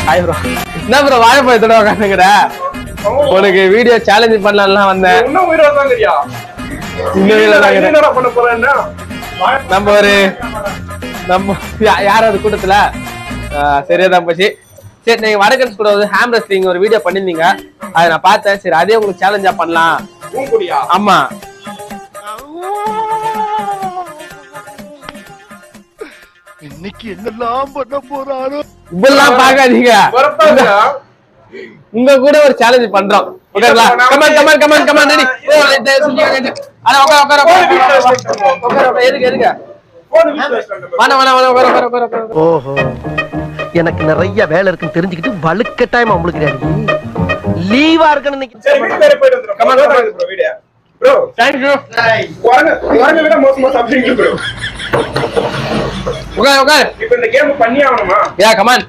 Hi bro. என்ன bro வாழைப்பழத்தோட உட்காந்துக்கிற? உனக்கு video challenge பண்ணலாம் வந்தேன். இன்னும் உயிரோட தாங்கறியா? என்னடா பண்ண போறேன்னா நம்ம யாராவது கூட்டத்துல சரியாதான் போச்சு. சரி, நீங்க வடக்கன்ஸ் கூட வந்து ஹேம் ரெஸ்லிங் ஒரு வீடியோ பண்ணிருந்தீங்க, அதை நான் பார்த்தேன். சரி, அதே உங்களுக்கு சேலஞ்சா பண்ணலாம். ஆமா, இன்னைக்கு என்னெல்லாம் பண்ண போறாரோ இப்பெல்லாம் பாக்காதீங்க. உங்க கூட ஒரு சேலஞ்ச் பண்றோம். ஓகேங்களா? Come on come on come on come on ready. அட உட்கார எதுக்கு ஓஹோ, எனக்கு நிறைய வேலை இருக்குன்னு தெரிஞ்சுக்கிட்டு வலுக்கட்டாயமா உங்களுக்கு லீவா இருக்குன்னு கமான்.